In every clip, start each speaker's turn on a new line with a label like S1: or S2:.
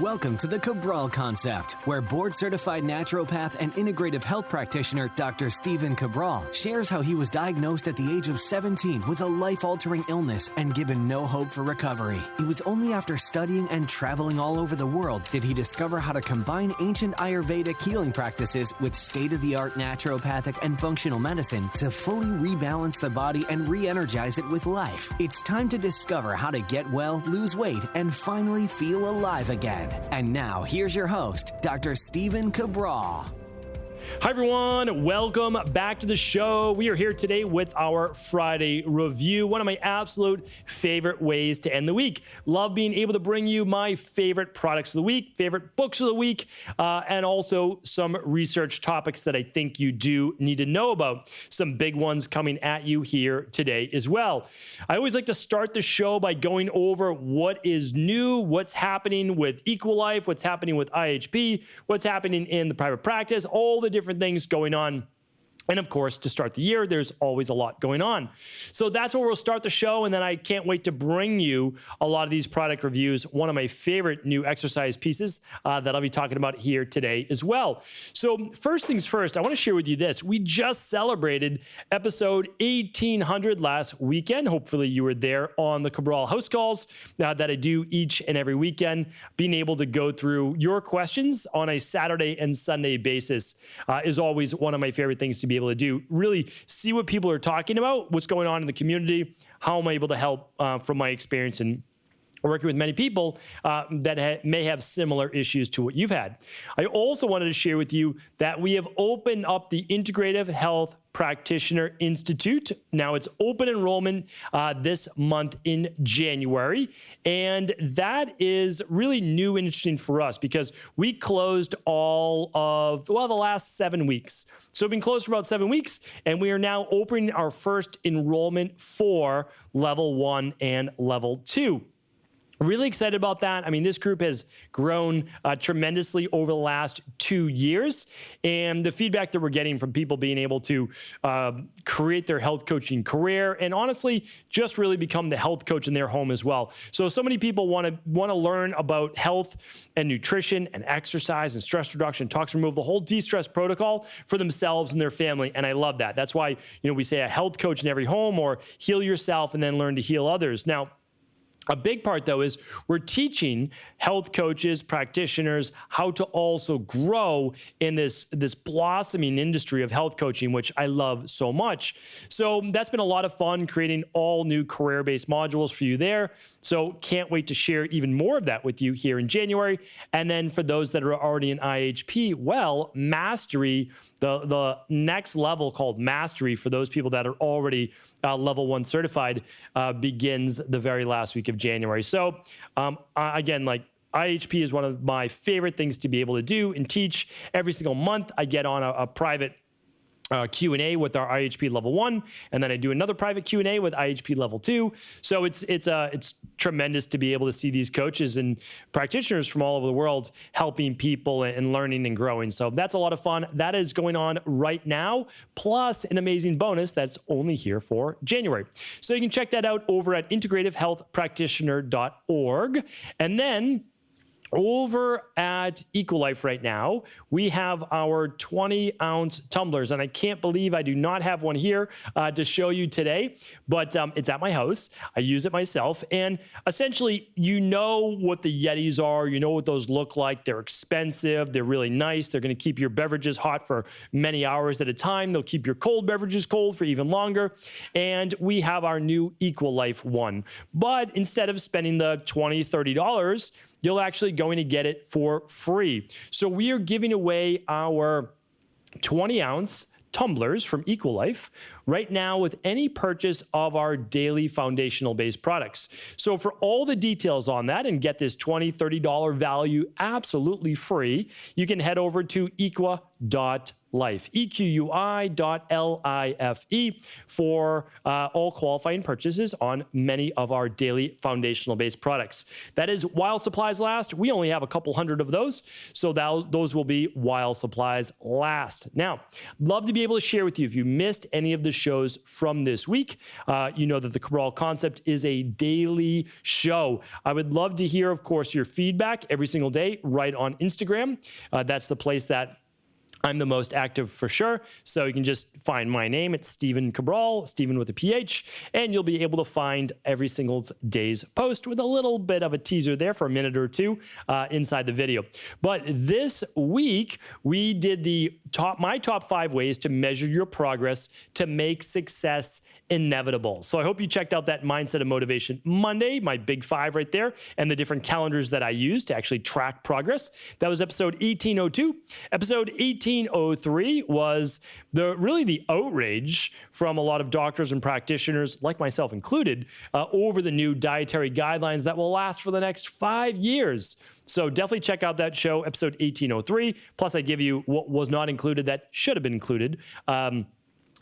S1: Welcome to the Cabral Concept, where board-certified naturopath and integrative health practitioner Dr. Stephen Cabral shares how he was diagnosed at the age of 17 with a life-altering illness and given no hope for recovery. It was only after studying and traveling all over the world did he discover how to combine ancient Ayurvedic healing practices with state-of-the-art naturopathic and functional medicine to fully rebalance the body and re-energize it with life. It's time to discover how to get well, lose weight, and finally feel alive again. And now, here's your host, Dr. Stephen Cabral.
S2: Hi, everyone. Welcome back to the show. We are here today with our Friday review, one of my absolute favorite ways to end the week. Love being able to bring you my favorite products of the week, favorite books of the week, and also some research topics that I think you do need to know about. Some big ones coming at you here today as well. I always like to start the show by going over what is new, what's happening with Equilife, what's happening with IHP, what's happening in the private practice, all the different things going on. And of course, to start the year, there's always a lot going on. So that's where we'll start the show. And then I can't wait to bring you a lot of these product reviews, one of my favorite new exercise pieces that I'll be talking about here today as well. So first things first, I want to share with you this. We just celebrated episode 1800 last weekend. Hopefully you were there on the Cabral house calls that I do each and every weekend. Being able to go through your questions on a Saturday and Sunday basis is always one of my favorite things to be able to do. Really see what people are talking about, what's going on in the community, how am I able to help from my experience and working with many people that may have similar issues to what you've had. I also wanted to share with you that we have opened up the Integrative Health Practitioner Institute. Now it's open enrollment this month in January. And that is really new and interesting for us because we closed all of, the last 7 weeks. So we've been closed for about 7 weeks, and we are now opening our first enrollment for level 1 and level 2. Really excited about that. I mean, this group has grown tremendously over the last 2 years. And the feedback that we're getting from people being able to create their health coaching career and honestly, just really become the health coach in their home as well. So many people want to learn about health and nutrition and exercise and stress reduction, toxin removal, the whole de-stress protocol for themselves and their family. And I love that. That's why, we say a health coach in every home or heal yourself and then learn to heal others. Now, a big part, though, is we're teaching health coaches, practitioners, how to also grow in this blossoming industry of health coaching, which I love so much. So that's been a lot of fun, creating all new career-based modules for you there. So can't wait to share even more of that with you here in January. And then for those that are already in IHP, well, Mastery, the next level called Mastery for those people that are already level 1 certified begins the very last week of January. So again, like IHP is one of my favorite things to be able to do and teach. Every single month, I get on a private Q&A with our IHP level 1, and then I do another private Q&A with IHP level 2. So it's tremendous to be able to see these coaches and practitioners from all over the world helping people and learning and growing. So that's a lot of fun. That is going on right now, plus an amazing bonus that's only here for January. So you can check that out over at integrativehealthpractitioner.org. And then over at Equilife right now, we have our 20-ounce tumblers, and I can't believe I do not have one here to show you today, but it's at my house. I use it myself, and essentially, you know what the Yetis are. You know what those look like. They're expensive. They're really nice. They're going to keep your beverages hot for many hours at a time. They'll keep your cold beverages cold for even longer, and we have our new Equilife one. But instead of spending the $20, $30, you're actually going to get it for free. So we are giving away our 20-ounce tumblers from Equilife right now with any purchase of our daily foundational-based products. So for all the details on that and get this $20, $30 value absolutely free, you can head over to equa.com. Life, EQUI.LIFE, for all qualifying purchases on many of our daily foundational-based products. That is while supplies last. We only have a couple hundred of those, so those will be while supplies last. Now, love to be able to share with you, if you missed any of the shows from this week, you know that the Cabral Concept is a daily show. I would love to hear, of course, your feedback every single day right on Instagram. That's the place that I'm the most active for sure. So you can just find my name. It's Stephen Cabral, Stephen with a PH, and you'll be able to find every single day's post with a little bit of a teaser there for a minute or two inside the video. But this week, we did my top 5 ways to measure your progress to make success inevitable. So I hope you checked out that Mindset and Motivation Monday, my big 5 right there, and the different calendars that I use to actually track progress. That was episode 1802. Episode 1803 was really the outrage from a lot of doctors and practitioners, like myself included, over the new dietary guidelines that will last for the next 5 years. So definitely check out that show, episode 1803. Plus, I give you what was not included that should have been included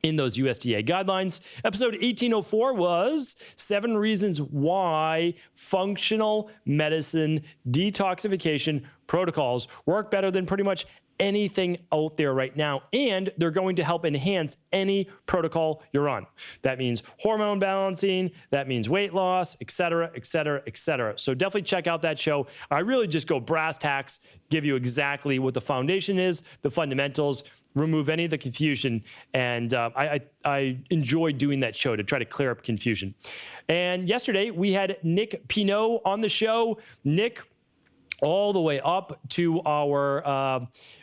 S2: in those USDA guidelines. Episode 1804 was 7 reasons why functional medicine detoxification protocols work better than pretty much anything out there right now, and they're going to help enhance any protocol you're on. That means hormone balancing, that means weight loss, et cetera, et cetera, et cetera. So definitely check out that show. I really just go brass tacks, give you exactly what the foundation is, the fundamentals, remove any of the confusion, and I enjoy doing that show to try to clear up confusion. And yesterday, we had Nick Pinault on the show. Nick, all the way up to our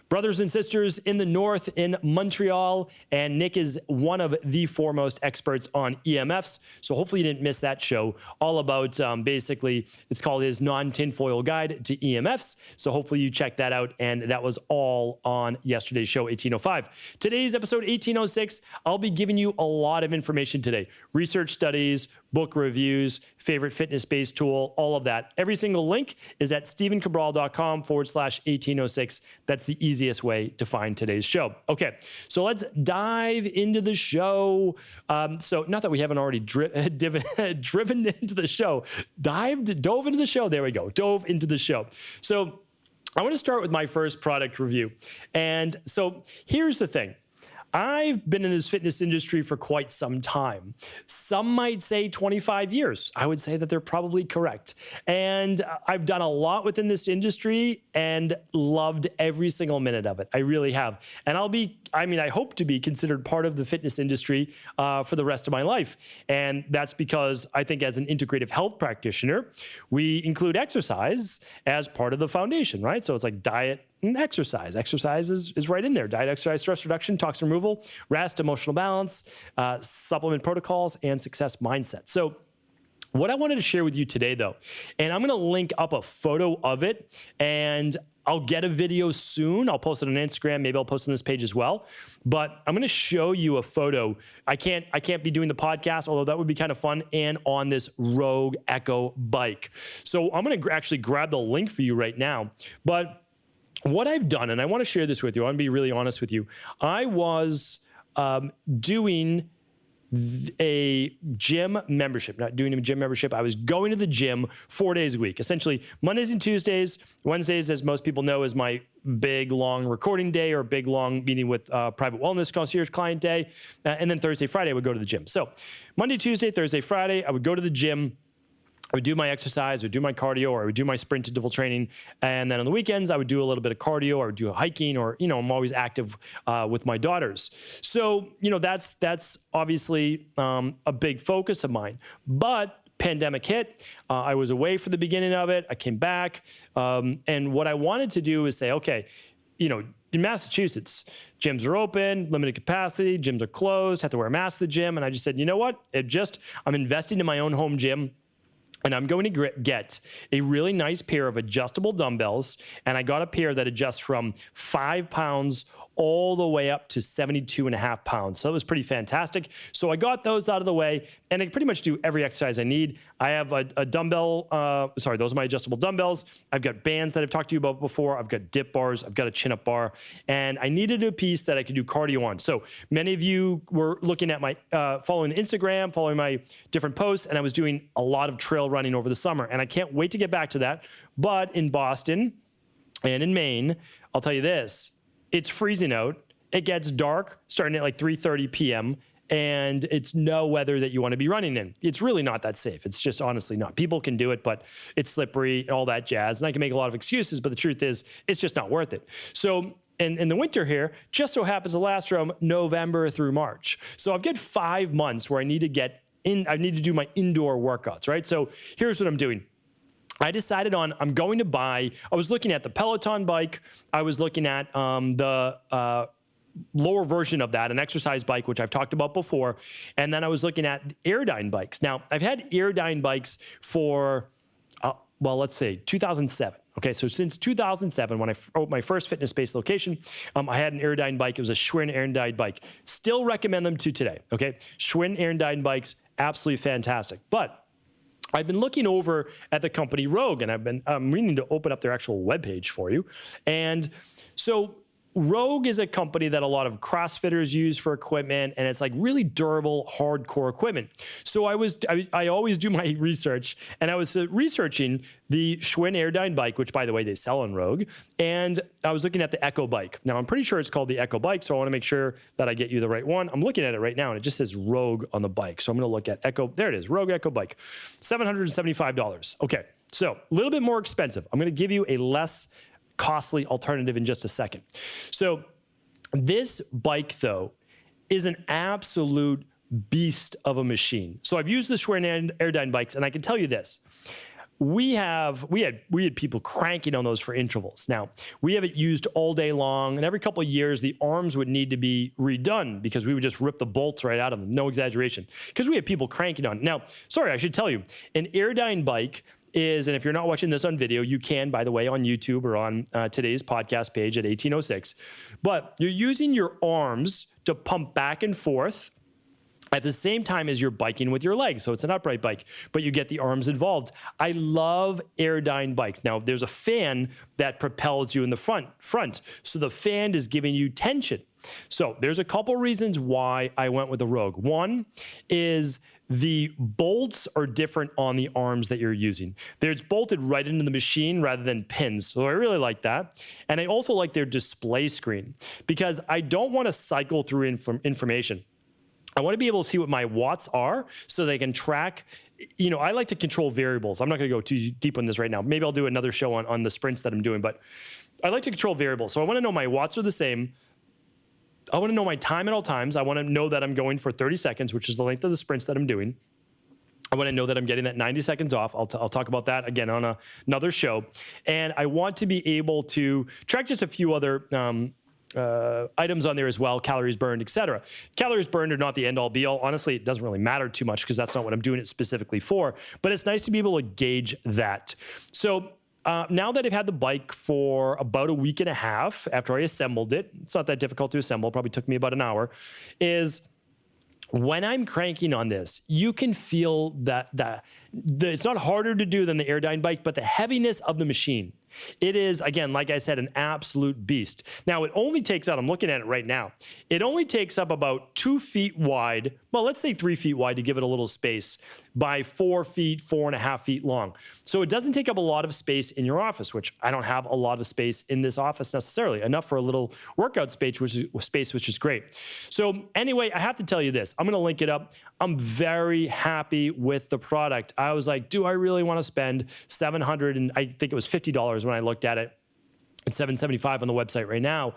S2: brothers and sisters in the north in Montreal, and Nick is one of the foremost experts on EMFs, so hopefully you didn't miss that show, all about basically, it's called his non-tinfoil guide to EMFs, so hopefully you check that out, and that was all on yesterday's show, 1805. Today's episode, 1806, I'll be giving you a lot of information today, research studies, book reviews, favorite fitness-based tool, all of that. Every single link is at stephencabral.com/1806. That's the easiest way to find today's show. Okay, so let's dive into the show. So not that we haven't already driven into the show, dove into the show. There we go, dove into the show. So I want to start with my first product review. And so here's the thing. I've been in this fitness industry for quite some time. Some might say 25 years. I would say that they're probably correct. And I've done a lot within this industry and loved every single minute of it. I really have. And I hope to be considered part of the fitness industry for the rest of my life. And that's because I think as an integrative health practitioner, we include exercise as part of the foundation, right? So it's like diet and exercise. Exercise is right in there. Diet, exercise, stress reduction, toxin removal, rest, emotional balance, supplement protocols, and success mindset. So what I wanted to share with you today, though, and I'm going to link up a photo of it, and I'll get a video soon. I'll post it on Instagram. Maybe I'll post on this page as well. But I'm going to show you a photo. I can't be doing the podcast, although that would be kind of fun, and on this Rogue Echo bike. So I'm going to actually grab the link for you right now. But what I've done, and I want to share this with you, I want to be really honest with you. I was doing a gym membership, not doing a gym membership. I was going to the gym 4 days a week, essentially Mondays and Tuesdays. Wednesdays, as most people know, is my big, long recording day or big, long meeting with private wellness concierge client day. And then Thursday, Friday, I would go to the gym. So Monday, Tuesday, Thursday, Friday, I would go to the gym. I would do my exercise, I would do my cardio, or I would do my sprint interval training. And then on the weekends, I would do a little bit of cardio, or do hiking, or, I'm always active with my daughters. So, that's obviously a big focus of mine. But pandemic hit, I was away for the beginning of it. I came back. And what I wanted to do is say, okay, in Massachusetts, gyms are open, limited capacity, gyms are closed, have to wear a mask to the gym. And I just said, you know what? I'm investing in my own home gym. And I'm going to get a really nice pair of adjustable dumbbells. And I got a pair that adjusts from 5 pounds all the way up to 72.5 pounds. So it was pretty fantastic. So I got those out of the way, and I pretty much do every exercise I need. I have a dumbbell, those are my adjustable dumbbells. I've got bands that I've talked to you about before. I've got dip bars. I've got a chin-up bar, and I needed a piece that I could do cardio on. So many of you were looking at my, following the Instagram, following my different posts, and I was doing a lot of trail running over the summer, and I can't wait to get back to that. But in Boston and in Maine, I'll tell you this, it's freezing out. It gets dark starting at like 3:30 p.m., and it's no weather that you want to be running in. It's really not that safe. It's just honestly not. People can do it, but it's slippery, all that jazz. And I can make a lot of excuses, but the truth is, it's just not worth it. So in the winter here, just so happens to last from November through March. So I've got 5 months where I need to get in, I need to do my indoor workouts, right? So here's what I'm doing. I decided I was looking at the Peloton bike. I was looking at the lower version of that, an exercise bike, which I've talked about before. And then I was looking at Airdyne bikes. Now, I've had Airdyne bikes for, let's say 2007. Okay, so since 2007, when I wrote my first fitness-based location, I had an Airdyne bike. It was a Schwinn Airdyne bike. Still recommend them to today, okay? Schwinn Airdyne bikes, absolutely fantastic. But I've been looking over at the company Rogue, and I'm meaning to open up their actual webpage for you. And so Rogue is a company that a lot of CrossFitters use for equipment, and it's like really durable, hardcore equipment. So I always do my research, and I was researching the Schwinn Airdyne bike, which by the way, they sell on Rogue. And I was looking at the Echo bike. Now I'm pretty sure it's called the Echo bike, so I want to make sure that I get you the right one. I'm looking at it right now, and it just says Rogue on the bike. So I'm going to look at Echo. There it is, Rogue Echo bike, $775. Okay, so a little bit more expensive. I'm going to give you a less costly alternative in just a second. So this bike, though, is an absolute beast of a machine. So I've used the Schwinn Airdyne bikes, and I can tell you this. We had people cranking on those for intervals. Now, we have it used all day long, and every couple of years, the arms would need to be redone because we would just rip the bolts right out of them. No exaggeration. Because we had people cranking on it. Now, sorry, I should tell you, an Airdyne bike is, and if you're not watching this on video, you can, by the way, on YouTube or on today's podcast page at 1806. But you're using your arms to pump back and forth at the same time as you're biking with your legs. So it's an upright bike, but you get the arms involved. I love Airdyne bikes. Now, there's a fan that propels you in the front. So the fan is giving you tension. So there's a couple reasons why I went with the Rogue. One is the bolts are different on the arms that you're using. It's bolted right into the machine rather than pins. So I really like that. And I also like their display screen because I don't want to cycle through information. I want to be able to see what my watts are so they can track. You know, I like to control variables. I'm not going to go too deep on this right now. Maybe I'll do another show on the sprints that I'm doing, but I like to control variables. So I want to know my watts are the same. I want to know my time at all times. I want to know that I'm going for 30 seconds, which is the length of the sprints that I'm doing. I want to know that I'm getting that 90 seconds off. I'll talk about that again on another show. And I want to be able to track just a few other items on there as well, calories burned, etc. Calories burned are not the end all be all. Honestly, it doesn't really matter too much because that's not what I'm doing it specifically for. But it's nice to be able to gauge that. So now that I've had the bike for about a week and a half after I assembled it, it's not that difficult to assemble, probably took me about an hour, is when I'm cranking on this, you can feel that it's not harder to do than the Airdyne bike, but the heaviness of the machine. It is, again, like I said, an absolute beast. Now, it only takes out, I'm looking at it right now, it only takes up about 2 feet wide, well, let's say 3 feet wide to give it a little space, by 4 feet, 4.5 feet long. So it doesn't take up a lot of space in your office, which I don't have a lot of space in this office necessarily, enough for a little workout space, which is great. So anyway, I have to tell you this. I'm going to link it up. I'm very happy with the product. I was like, do I really want to spend $700 and I think it was $50 when I looked at it. It's $775 on the website right now.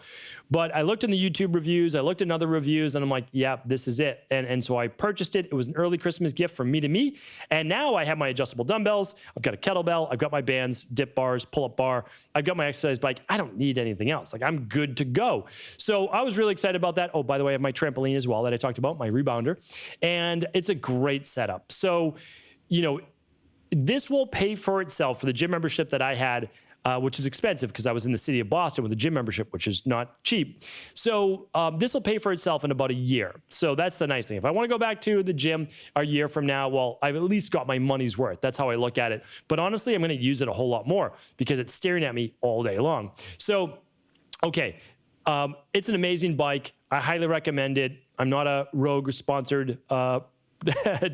S2: But I looked in the YouTube reviews, I looked at other reviews, and I'm like, yeah, this is it. And so I purchased it. It was an early Christmas gift from me to me. And now I have my adjustable dumbbells. I've got a kettlebell. I've got my bands, dip bars, pull-up bar. I've got my exercise bike. I don't need anything else. Like, I'm good to go. So I was really excited about that. Oh, by the way, I have my trampoline as well that I talked about, my rebounder. And it's a great setup. So, you know, this will pay for itself for the gym membership that I had which is expensive because I was in the city of Boston with a gym membership, which is not cheap. So this will pay for itself in about a year. So that's the nice thing. If I want to go back to the gym a year from now, well, I've at least got my money's worth. That's how I look at it. But honestly, I'm going to use it a whole lot more because it's staring at me all day long. So, okay, it's an amazing bike. I highly recommend it. I'm not a Rogue-sponsored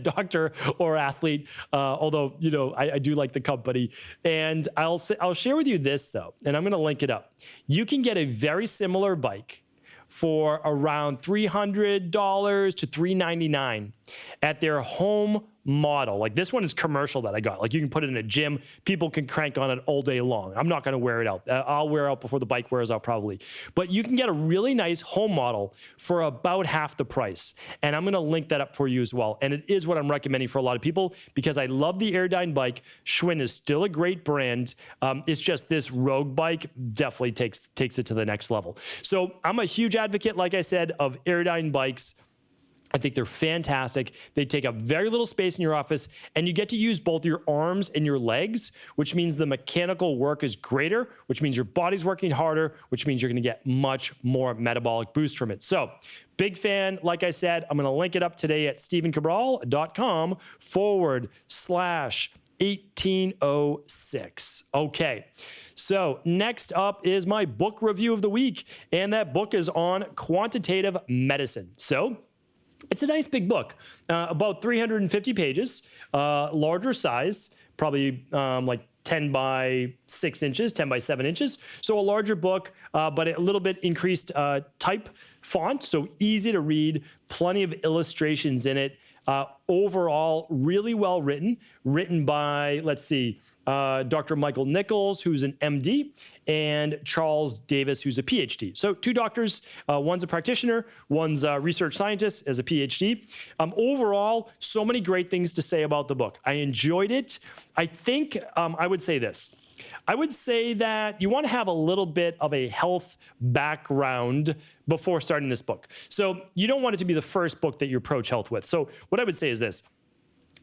S2: doctor or athlete, although, you know, I do like the company. And I'll share with you this, though, and I'm going to link it up. You can get a very similar bike for around $300 to $399 at their home model. Like this one is commercial that I got. Like you can put it in a gym. People can crank on it all day long. I'm not going to wear it out. I'll wear it out before the bike wears out probably. But you can get a really nice home model for about half the price. And I'm going to link that up for you as well. And it is what I'm recommending for a lot of people because I love the Airdyne bike. Schwinn is still a great brand. It's just this Rogue bike definitely takes it to the next level. So I'm a huge advocate, like I said, of Airdyne bikes. I think they're fantastic. They take up very little space in your office, and you get to use both your arms and your legs, which means the mechanical work is greater, which means your body's working harder, which means you're going to get much more metabolic boost from it. So big fan. Like I said, I'm going to link it up today at stevencabral.com/1806. Okay, so next up is my book review of the week, and that book is on quantitative medicine. So it's a nice big book, about 350 pages, larger size, probably like 10 by 6 inches, 10 by 7 inches. So a larger book, but a little bit increased type font, so easy to read, plenty of illustrations in it. Overall, really well written by, let's see, Dr. Michael Nichols, who's an MD, and Charles Davis, who's a PhD. So 2 doctors, one's a practitioner, one's a research scientist as a PhD. Overall, so many great things to say about the book. I enjoyed it. I think I would say this. I would say that you want to have a little bit of a health background before starting this book. So you don't want it to be the first book that you approach health with. So what I would say is this.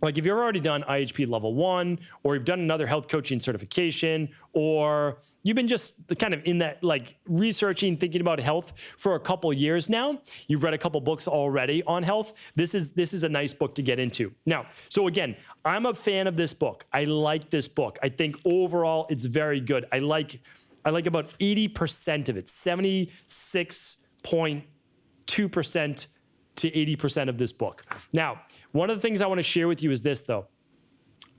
S2: Like if you've already done IHP level 1, or you've done another health coaching certification, or you've been just kind of in that like researching, thinking about health for a couple years now, you've read a couple books already on health, this is a nice book to get into. Now, so again, I'm a fan of this book. I like this book. I think overall it's very good. I like about 80% of it, 76.2% to 80% of this book. Now, one of the things I want to share with you is this, though.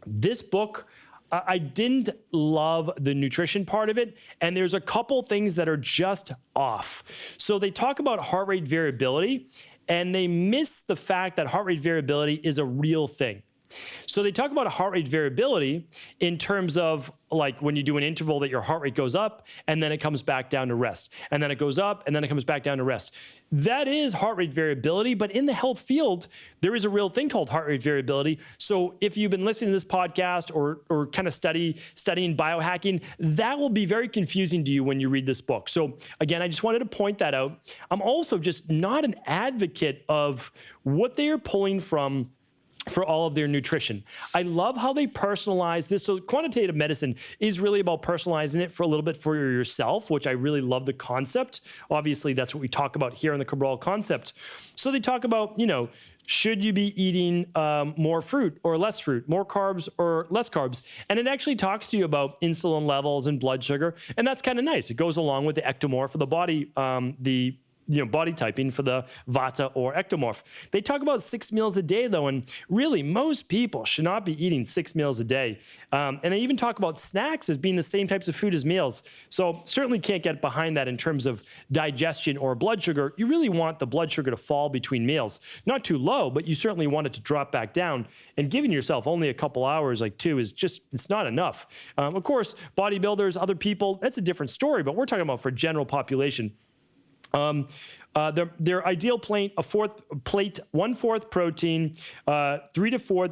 S2: This book, I didn't love the nutrition part of it, and there's a couple things that are just off. So they talk about heart rate variability, and they miss the fact that heart rate variability is a real thing. So they talk about heart rate variability in terms of like when you do an interval that your heart rate goes up and then it comes back down to rest. And then it goes up and then it comes back down to rest. That is heart rate variability, but in the health field, there is a real thing called heart rate variability. So if you've been listening to this podcast or kind of studying biohacking, that will be very confusing to you when you read this book. So again, I just wanted to point that out. I'm also just not an advocate of what they are pulling from for all of their nutrition. I love how they personalize this. So quantitative medicine is really about personalizing it for a little bit for yourself, which I really love the concept. Obviously, that's what we talk about here in the Cabral concept. So they talk about, should you be eating more fruit or less fruit, more carbs or less carbs? And it actually talks to you about insulin levels and blood sugar. And that's kind of nice. It goes along with the ectomorph of the body, body typing for the Vata or ectomorph. They talk about 6 meals a day, though, and really most people should not be eating 6 meals a day. And they even talk about snacks as being the same types of food as meals. So certainly can't get behind that in terms of digestion or blood sugar. You really want the blood sugar to fall between meals. Not too low, but you certainly want it to drop back down. And giving yourself only a couple hours, like 2, is just, it's not enough. Of course, bodybuilders, other people, that's a different story, but we're talking about for general population. Their ideal plate, 1/4 protein, 3 to 4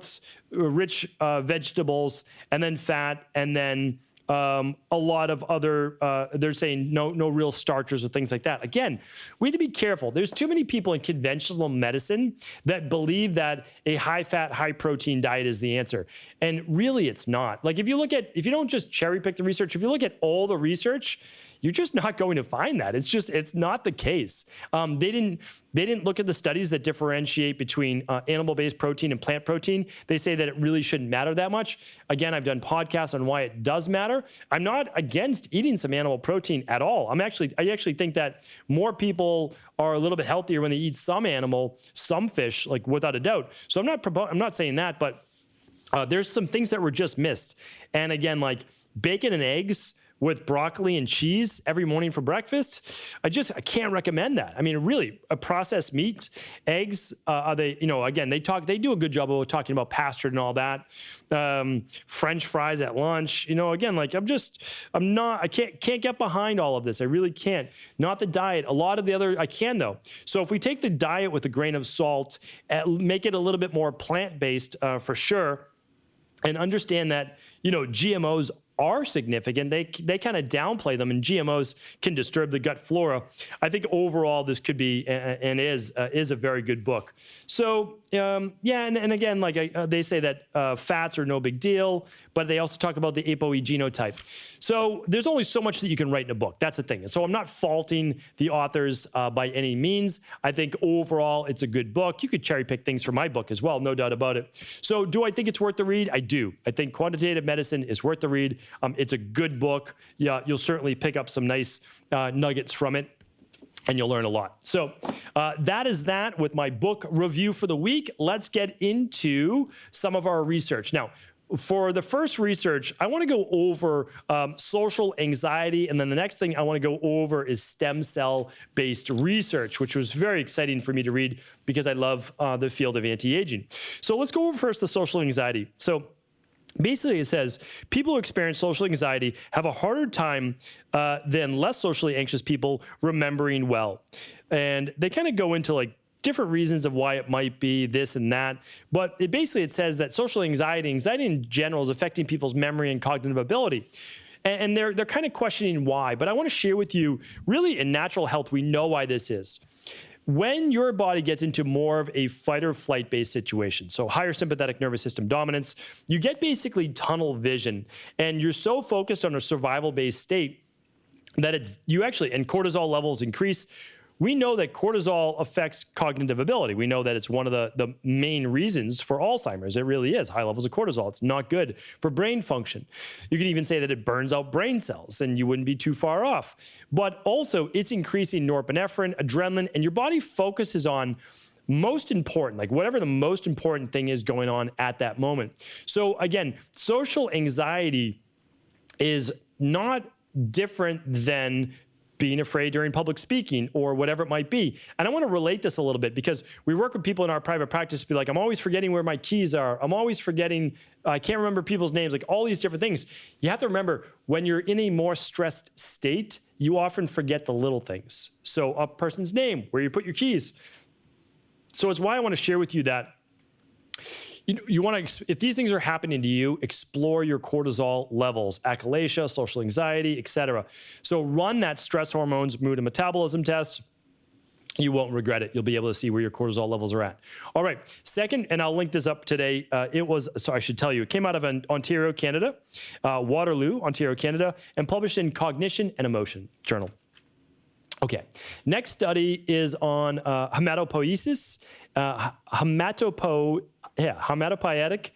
S2: rich vegetables, and then fat, and then a lot of other, they're saying no real starchers or things like that. Again, we need to be careful. There's too many people in conventional medicine that believe that a high-fat, high-protein diet is the answer. And really, it's not. Like, if you don't just cherry-pick the research, if you look at all the research, you're just not going to find that. It's not the case. They didn't look at the studies that differentiate between animal-based protein and plant protein. They say that it really shouldn't matter that much. Again, I've done podcasts on why it does matter. I'm not against eating some animal protein at all. I actually think that more people are a little bit healthier when they eat some animal, some fish, like without a doubt. So I'm not saying that, but there's some things that were just missed. And again, like bacon and eggs with broccoli and cheese every morning for breakfast, I can't recommend that. I mean, really, a processed meat, eggs, they do a good job of talking about pastured and all that. French fries at lunch, again, like I can't get behind all of this. I really can't. Not the diet. A lot of the other, I can though. So if we take the diet with a grain of salt, make it a little bit more plant-based for sure, and understand that, GMOs are significant. They kind of downplay them, and GMOs can disturb the gut flora. I think overall this could be and is a very good book. So and again, like they say that fats are no big deal, but they also talk about the ApoE genotype. So there's only so much that you can write in a book. That's the thing. And so I'm not faulting the authors by any means. I think overall it's a good book. You could cherry pick things from my book as well, no doubt about it. So do I think it's worth the read? I do. I think Quantitative Medicine is worth the read. It's a good book. Yeah, you'll certainly pick up some nice nuggets from it, and you'll learn a lot. So that is that with my book review for the week. Let's get into some of our research. Now, for the first research, I want to go over social anxiety, and then the next thing I want to go over is stem cell-based research, which was very exciting for me to read because I love the field of anti-aging. So let's go over first the social anxiety. So basically, it says people who experience social anxiety have a harder time than less socially anxious people remembering well. And they kind of go into like different reasons of why it might be this and that. But it says that social anxiety in general is affecting people's memory and cognitive ability. And they're kind of questioning why. But I want to share with you, really in natural health, we know why this is. When your body gets into more of a fight or flight based situation, so higher sympathetic nervous system dominance, you get basically tunnel vision, and you're so focused on a survival based state that and cortisol levels increase. We know that cortisol affects cognitive ability. We know that it's one of the main reasons for Alzheimer's. It really is. High levels of cortisol. It's not good for brain function. You could even say that it burns out brain cells, and you wouldn't be too far off. But also, it's increasing norepinephrine, adrenaline, and your body focuses on most important, like whatever the most important thing is going on at that moment. So again, social anxiety is not different than being afraid during public speaking or whatever it might be. And I want to relate this a little bit because we work with people in our private practice to be like, I'm always forgetting where my keys are. I'm always forgetting, I can't remember people's names, like all these different things. You have to remember, when you're in a more stressed state, you often forget the little things. So a person's name, where you put your keys. So it's why I want to share with you that you want to, if these things are happening to you, explore your cortisol levels, achalasia, social anxiety, etc. So run that stress hormones, mood, and metabolism test. You won't regret it. You'll be able to see where your cortisol levels are at. All right. Second, and I'll link this up today. I should tell you, it came out of Ontario, Canada, Waterloo, Ontario, Canada, and published in Cognition and Emotion Journal. Okay. Next study is on hematopoiesis, hematopoietic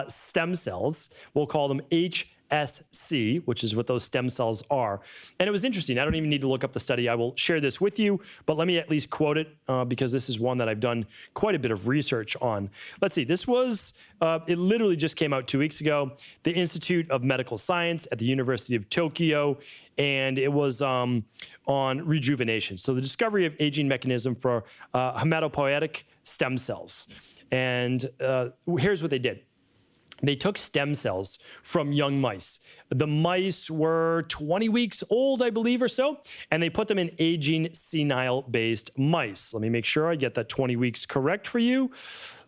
S2: stem cells. We'll call them HSC, which is what those stem cells are. And it was interesting. I don't even need to look up the study. I will share this with you, but let me at least quote it because this is one that I've done quite a bit of research on. Let's see. This was, it literally just came out 2 weeks ago, the Institute of Medical Science at the University of Tokyo, and it was on rejuvenation. So the discovery of aging mechanism for hematopoietic stem cells. And here's what they did. They took stem cells from young mice. The mice were 20 weeks old, I believe, or so, and they put them in aging senile-based mice. Let me make sure I get that 20 weeks correct for you.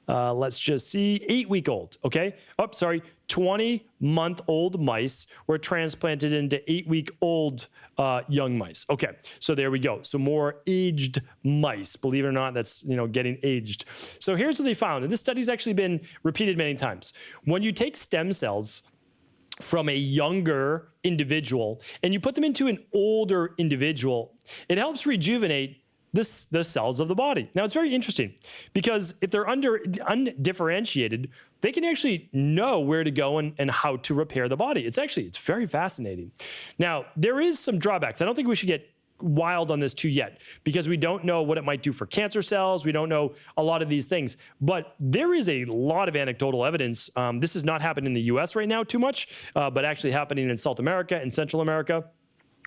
S2: Let's just see, 8-week-old, okay? Oh, sorry, 20-month-old mice were transplanted into 8-week-old young mice. Okay, so there we go. So more aged mice. Believe it or not, that's getting aged. So here's what they found, and this study's actually been repeated many times. When you take stem cells from a younger individual and you put them into an older individual, it helps rejuvenate the cells of the body. Now, it's very interesting because if they're undifferentiated, they can actually know where to go and how to repair the body. It's very fascinating. Now, there is some drawbacks. I don't think we should get wild on this too yet because we don't know what it might do for cancer cells. We don't know a lot of these things, but there is a lot of anecdotal evidence. This is not happening in the US right now too much, but actually happening in South America and Central America,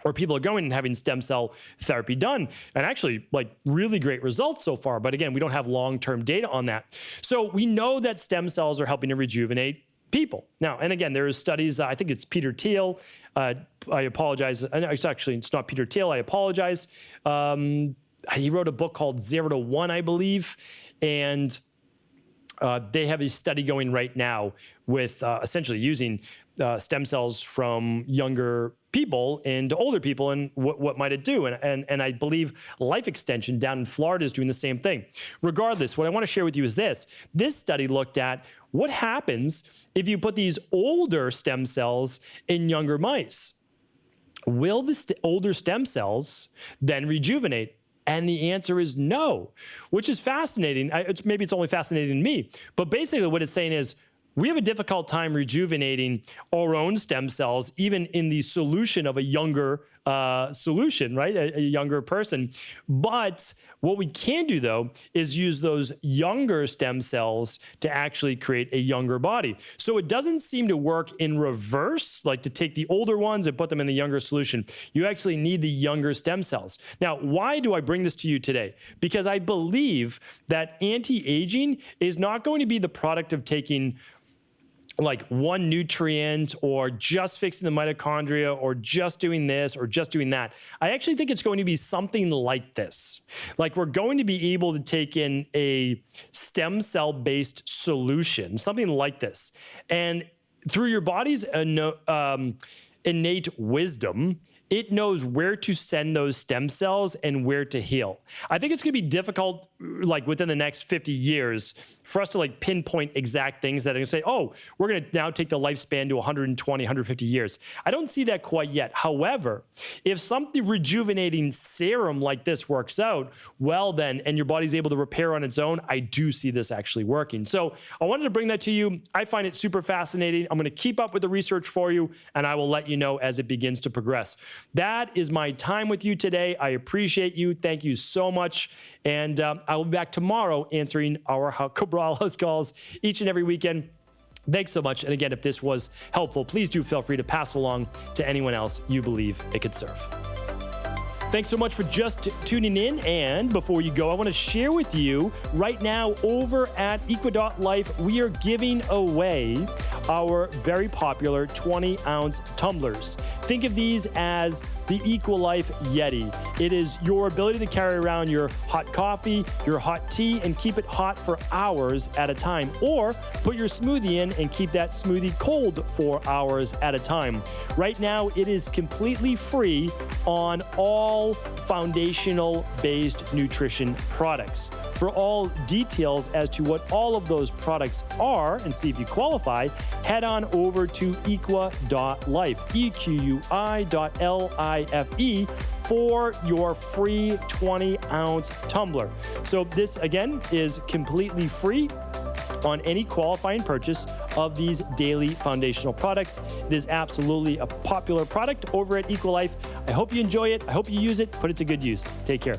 S2: where people are going and having stem cell therapy done, and actually really great results so far. But again, we don't have long-term data on that. So we know that stem cells are helping to rejuvenate people. Now, and again, there is studies, I think it's Peter Thiel. I apologize. It's not Peter Thiel. I apologize. He wrote a book called 0 to 1, I believe. And they have a study going right now with essentially using stem cells from younger people into older people, and what might it do? And I believe Life Extension down in Florida is doing the same thing. Regardless, what I want to share with you is this. This study looked at what happens if you put these older stem cells in younger mice. Will the older stem cells then rejuvenate? And the answer is no, which is fascinating. Maybe it's only fascinating to me, but basically what it's saying is we have a difficult time rejuvenating our own stem cells, even in the solution of a younger solution, right? A younger person. But what we can do, though, is use those younger stem cells to actually create a younger body. So it doesn't seem to work in reverse, like to take the older ones and put them in the younger solution. You actually need the younger stem cells. Now, why do I bring this to you today? Because I believe that anti-aging is not going to be the product of taking like one nutrient or just fixing the mitochondria or just doing this or just doing that. I actually think it's going to be something like this. Like we're going to be able to take in a stem cell based solution, something like this. And through your body's innate wisdom, it knows where to send those stem cells and where to heal. I think it's going to be difficult, like within the next 50 years, for us to like pinpoint exact things that are going to say, oh, we're going to now take the lifespan to 120, 150 years. I don't see that quite yet. However, if something rejuvenating serum like this works out, well then, and your body's able to repair on its own, I do see this actually working. So I wanted to bring that to you. I find it super fascinating. I'm going to keep up with the research for you, and I will let you know as it begins to progress. That is my time with you today. I appreciate you. Thank you so much. And I will be back tomorrow answering our Cabral house calls each and every weekend. Thanks so much. And again, if this was helpful, please do feel free to pass along to anyone else you believe it could serve. Thanks so much for just tuning in. And before you go, I want to share with you right now over at Equa.life, we are giving away our very popular 20-ounce tumblers. Think of these as the EquaLife Yeti. It is your ability to carry around your hot coffee, your hot tea, and keep it hot for hours at a time. Or put your smoothie in and keep that smoothie cold for hours at a time. Right now, it is completely free on all foundational-based nutrition products. For all details as to what all of those products are and see if you qualify, head on over to Equa.life, EQUI.LIFE, for your free 20-ounce tumbler. So this, again, is completely free on any qualifying purchase of these daily foundational products. It is absolutely a popular product over at EquaLife. I hope you enjoy it. I hope you use it. Put it to good use. Take care.